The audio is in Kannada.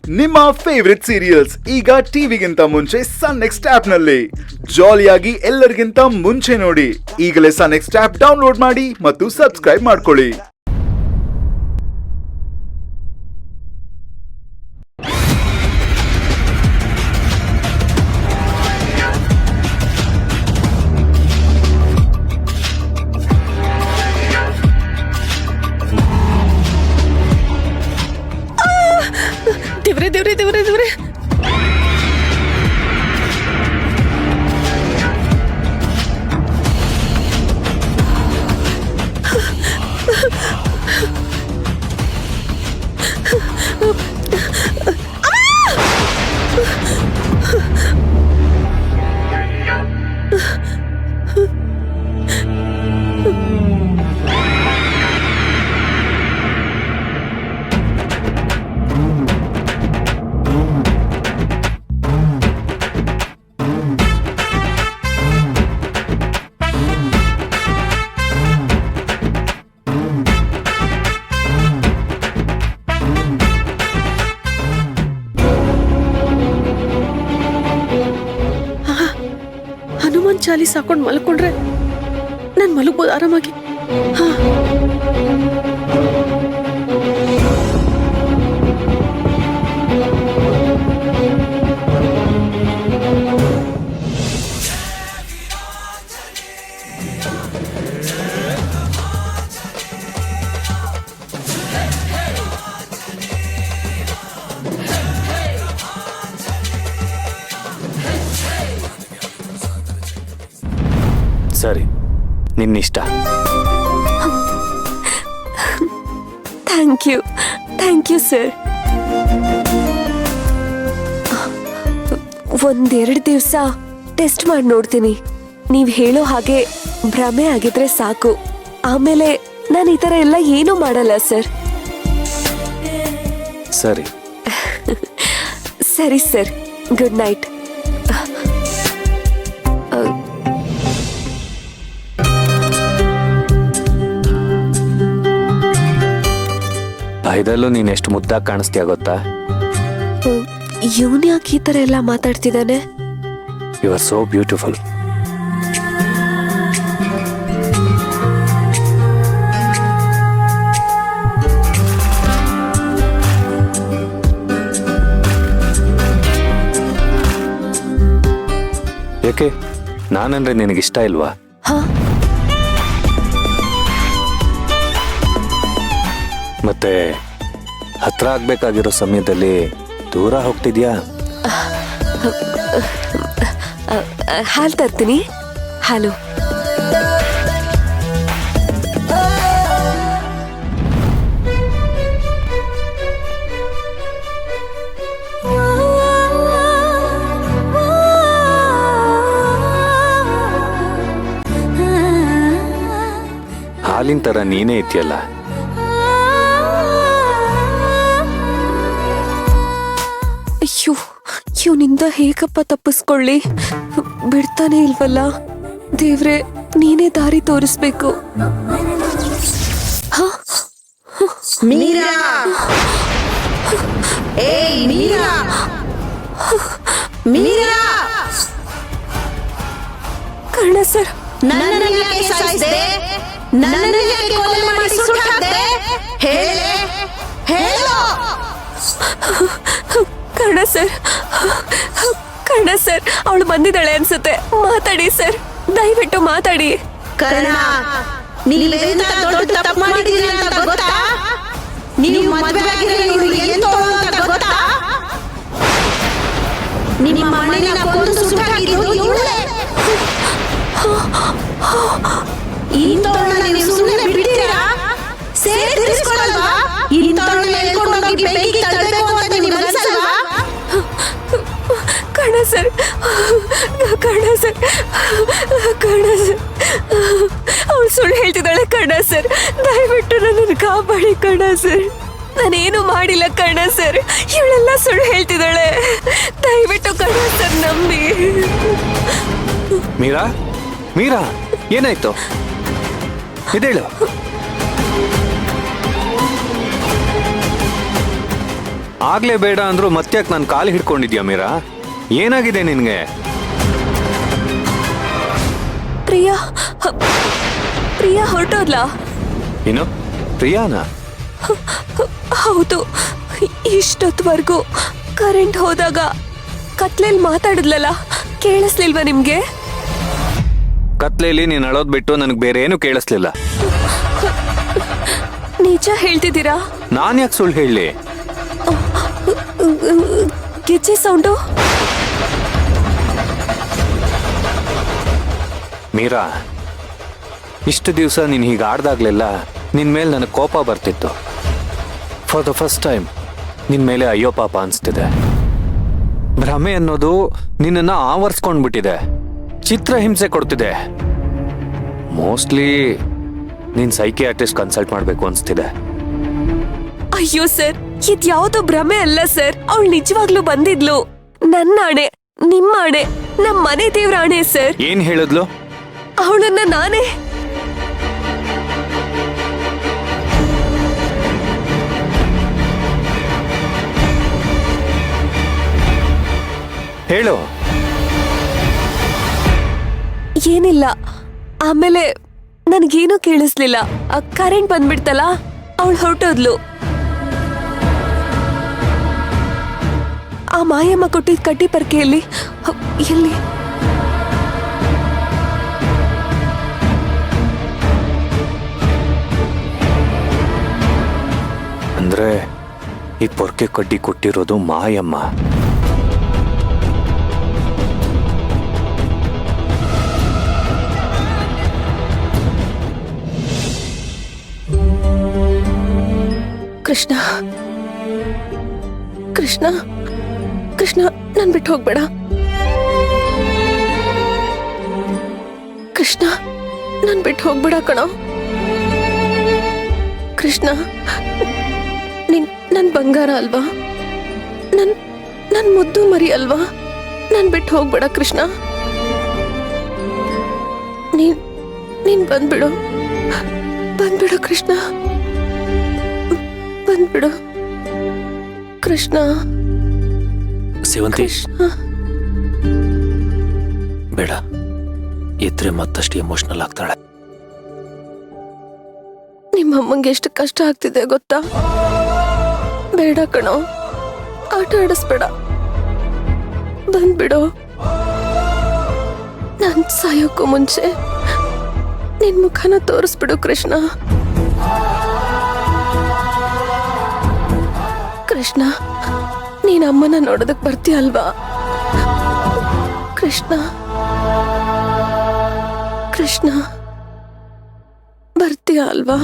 ನಿಮ್ಮ ಫೇವರಿಟ್ ಸೀರಿಯಲ್ಸ್ ಈಗ ಟಿವಿಗಿಂತ ಮುಂಚೆ ಸನ್ ನೆಕ್ಸ್ಟ್ ಆಪ್ ನಲ್ಲಿ ಜಾಲಿಯಾಗಿ ಎಲ್ಲರಿಗಿಂತ ಮುಂಚೆ ನೋಡಿ. ಈಗಲೇ ಸನ್ ನೆಕ್ಸ್ಟ್ ಆಪ್ ಡೌನ್ಲೋಡ್ ಮಾಡಿ ಮತ್ತು ಸಬ್ಸ್ಕ್ರೈಬ್ ಮಾಡ್ಕೊಳ್ಳಿ. ದೇವ್ರೆ ದೇವ್ರೆ ದೇವ್ರೆ ದೇವ್ರೆ ಹನುಮಾನ್ ಚಾಲೀಸ್ ಹಾಕೊಂಡು ಮಲ್ಕೊಂಡ್ರೆ ನಾನು ಮಲಗ್ಬೋದು ಆರಾಮಾಗಿ. ಸರಿ, ನಿನ್ನಿಷ್ಟ. Thank you sir. ಒಂದೆರಡು ದಿವಸ ಟೆಸ್ಟ್ ಮಾಡಿ ನೋಡ್ತೀನಿ. ನೀವು ಹೇಳೋ ಹಾಗೆ ಭ್ರಮೆ ಆಗಿದ್ರೆ ಸಾಕು. ಆಮೇಲೆ ನಾನು ಈ ಥರ ಎಲ್ಲ ಏನೂ ಮಾಡಲ್ಲ ಸರ್. ಸರಿ ಸರಿ ಸರ್, ಗುಡ್ ನೈಟ್. ಭಯದಲ್ಲೂ ನೀನ್ ಎಷ್ಟು ಮುದ್ದಾಗಿ ಕಾಣಿಸ್ತೀಯ ಗೊತ್ತಾ? ಇವನ್ ಯಾಕೆ ಈ ಥರ ಎಲ್ಲ ಮಾತಾಡ್ತಿದ್ದಾನೆ? You are so beautiful. ಯಾಕೆ, ನಾನಂದ್ರೆ ನಿನಗಿಷ್ಟ ಇಲ್ವಾ? ಮತ್ತೆ ಹತ್ರ ಆಗ್ಬೇಕಾಗಿರೋ ಸಮಯದಲ್ಲಿ ದೂರ ಹೋಗ್ತಿದ್ಯಾ? ಹಾಲು ತರ್ತೀನಿ. ಹಾಲು. ಹಾಲಿನ ತರ ನೀನೇ ಇದ್ಯಲ್ಲ. ಅಯ್ಯೋ, ಇವನಿಂದ ಹೇಗಪ್ಪ ತಪ್ಪಿಸ್ಕೊಳ್ಳಿ? ಬಿಡ್ತಾನೆ ಇಲ್ವಲ್ಲ. ದೇವ್ರೆ, ನೀನೇ ದಾರಿ ತೋರಿಸ್ಬೇಕು. ಮೀರಾ, ಏಯ್ ಮೀರಾ, ಮೀರಾ. ಕರ್ಣ ಸರ್, ನನ್ನನ್ನು ಯಾಕೆ ಸಾಯಿಸಿದೆ? ನನ್ನನ್ನು ಯಾಕೆ ಕೊಲೆ ಮಾಡಿ ಸುಟ್ಟಾಕ್ದೆ? ಹೇಳು, ಹೇಳು. ಕರ್ಣ ಸರ್, ಅವಳು ಬಂದಿದ್ದಾಳೆ ಅನ್ಸುತ್ತೆ. ಮಾತಾಡಿ ಸರ್, ದಯವಿಟ್ಟು ಮಾತಾಡಿ. ಕರ್ಣ, ನೀವೆಂತ ದೊಡ್ಡ ತಪ್ಪು ಮಾಡಿದ್ದೀರಿ ಅಂತ ಗೊತ್ತಾ? ನೀವು ಮದುವೆ ಆಗಿರೋ ಇವಳು ಎಂತೋಳು ಅಂತ ಗೊತ್ತಾ? ನಿಮ್ಮ ಮನೆಯ ಕೊಂದು ಸುಟ್ಟಾಕಿದ್ದು ಇವಳೇ. ಇಂಥವಳನ್ನ ನೀವು ಸುಮ್ಮನೆ ಬಿಡ್ತೀರಾ? ಸೇರಿ ತಿರ್ಸ್ಕೊಳಲ್ವಾ? ಇಂಥವಳನ್ನ ಎಳ್ಕೊಂಡೋಗಿ ಬೆಂಕಿ ತಳ್ಳಬೇಕು ಅಂತ ನಿಮ್ಗೆ ಅನ್ಸಲ್ವಾ? ಕರ್ಣ ಸರ್, ಅವಳು ಸುಳ್ಳು ಹೇಳ್ತಿದ್ದಾಳೆ. ಕರ್ಣ ಸರ್, ದಯವಿಟ್ಟು ನನ್ನನ್ನು ಕಾಪಾಡಿ ಕರ್ಣ ಸರ್. ನಾನೇನು ಮಾಡಿಲ್ಲ ಕರ್ಣ ಸರ್, ಇವಳೆಲ್ಲ ಸುಳ್ಳು ಹೇಳ್ತಿದ್ದಾಳೆ. ದಯವಿಟ್ಟು ಕರ್ಣ ಸರ್ ನಂಬಿ. ಮೀರಾ, ಮೀರಾ, ಏನಾಯ್ತು? ಇದೇಳು. ಆಗ್ಲೇ ಬೇಡ ಅಂದ್ರು ಮತ್ತ್ಯಾಕ್ ನಾನು ಕಾಲು ಹಿಡ್ಕೊಂಡಿದ್ಯಾ ಮೀರಾ? ಏನಾಗಿದೆ ನಿನ್ಗೆ? ಪ್ರಿಯಾ ಪ್ರಿಯಾ ಹೊರಟೋದ್ಲಾ? ಏನು ಪ್ರಿಯಾನಾ? ಹೌದು, ಇಷ್ಟೊತ್ವರೆಗೂ ಕರೆಂಟ್ ಹೋದಾಗ ಕತ್ಲೇಲಿ ಮಾತಾಡಿದ್ಲಲ್ಲ, ಕೇಳಿಸ್ಲಿಲ್ವಾ ನಿಮ್ಗೆ? ಕತ್ಲೇಲಿ ನೀನ್ ಅಳೋದ್ ಬಿಟ್ಟು ನನಗೆ ಬೇರೆ ಏನು ಕೇಳಿಸ್ಲಿಲ್ಲ. ನಿಜ ಹೇಳ್ತಿದ್ದೀರಾ? ನಾನ್ ಯಾಕೆ ಸುಳ್ಳು ಹೇಳಿ? ಗೆಜ್ಜೆ ಸೌಂಡು. ಮೀರಾ, ಇಷ್ಟು ದಿವಸ ನೀನು ಹೀಗೆ ಆಡ್ದಾಗ್ಲೆಲ್ಲ ನಿನ್ ಮೇಲೆ ನನಗೆ ಕೋಪ ಬರ್ತಿತ್ತು. ಫಾರ್ ದ ಫಸ್ಟ್ ಟೈಮ್ ನಿನ್ ಮೇಲೆ ಅಯ್ಯೋ ಪಾಪ ಅನ್ಸ್ತಿದೆ. ಭ್ರಮೆ ಅನ್ನೋದು ನಿನ್ನನ್ನ ಆವರಿಸ್ಕೊಂಡ್ಬಿಟ್ಟಿದೆ, ಚಿತ್ರಹಿಂಸೆ ಕೊಡ್ತಿದೆ. ಮೋಸ್ಟ್ಲಿ ನೀನ್ ಸೈಕಿಯಾಟ್ರಿಸ್ಟ್ ಕನ್ಸಲ್ಟ್ ಮಾಡ್ಬೇಕು ಅನ್ಸ್ತಿದೆ. ಅಯ್ಯೋ ಸರ್, ಇದ್ಯಾವುದೋ ಭ್ರಮೆ ಅಲ್ಲ ಸರ್. ಅವಳು ನಿಜವಾಗ್ಲೂ ಬಂದಿದ್ಲು. ನನ್ನ ಆಣೆ, ನಿಮ್ಮ ಆಣೆ, ನಮ್ಮ ಮನೆ ದೇವ್ರ ಆಣೆ ಸರ್. ಏನ್ ಹೇಳಿದ್ಲು? ಅವಳನ್ನ ನಾನೇ ಹೇಳು. ಏನಿಲ್ಲ. ಆಮೇಲೆ ನನ್ಗೇನು ಕೇಳಿಸ್ಲಿಲ್ಲ. ಕರೆಂಟ್ ಬಂದ್ಬಿಡ್ತಲ್ಲ, ಅವಳು ಹೊರಟೋದ್ಲು. ಆ ಮಾಯಮ್ಮ ಕೊಟ್ಟಿದ್ ಕಡ್ಡಿ ಪರ್ಕೆಯಲ್ಲಿ ಎಲ್ಲಿ? ಅಂದ್ರೆ ಈ ಪೊರ್ಕೆ ಕಡ್ಡಿ ಕೊಟ್ಟಿರೋದು ಮಾಯಮ್ಮ. ಕೃಷ್ಣ, ಕೃಷ್ಣ, ಕೃಷ್ಣ, ನನ್ ಬಿಟ್ಟು ಹೋಗ್ಬೇಡ. ಕೃಷ್ಣ, ನನ್ ಬಿಟ್ಟು ಹೋಗ್ಬೇಡ ಕಣೋ. ಕೃಷ್ಣ, ನನ್ ಬಂಗಾರ ಅಲ್ವಾ? ನನ್ ಮುದ್ದು ಮರಿ ಅಲ್ವಾ? ನನ್ ಬಿಟ್ಟು ಹೋಗ್ಬೇಡ ಕೃಷ್ಣ. ನೀನ್ ಬಂದ್ಬಿಡು, ಬಂದ್ಬಿಡು ಕೃಷ್ಣ, ಬಂದ್ಬಿಡು ಕೃಷ್ಣ. ಸೇವಂತಿ, ಬೇಡ. ಇದ್ರೆ ಮತ್ತಷ್ಟು ಎಮೋಷನಲ್ ಆಗ್ತಾಳೆ. ನಿಮ್ಮಮ್ಮಂಗೆ ಎಷ್ಟು ಕಷ್ಟ ಆಗ್ತಿದೆ ಗೊತ್ತಾ? ಬೇಡ ಕಣೋ, ಆಟ ಆಡಿಸ್ಬೇಡ, ಬಂದ್ಬಿಡು. ನಾನ್ ಸಾಯೋಕ್ಕೂ ಮುಂಚೆ ನಿನ್ ಮುಖನ ತೋರಿಸ್ಬಿಡು ಕೃಷ್ಣ. ಕೃಷ್ಣ, ನೀನ್ ಅಮ್ಮನ ನೋಡೋದಕ್ ಬರ್ತೀಯ ಅಲ್ವಾ? ಕೃಷ್ಣ, ಕೃಷ್ಣ, ಬರ್ತೀಯ ಅಲ್ವಾ?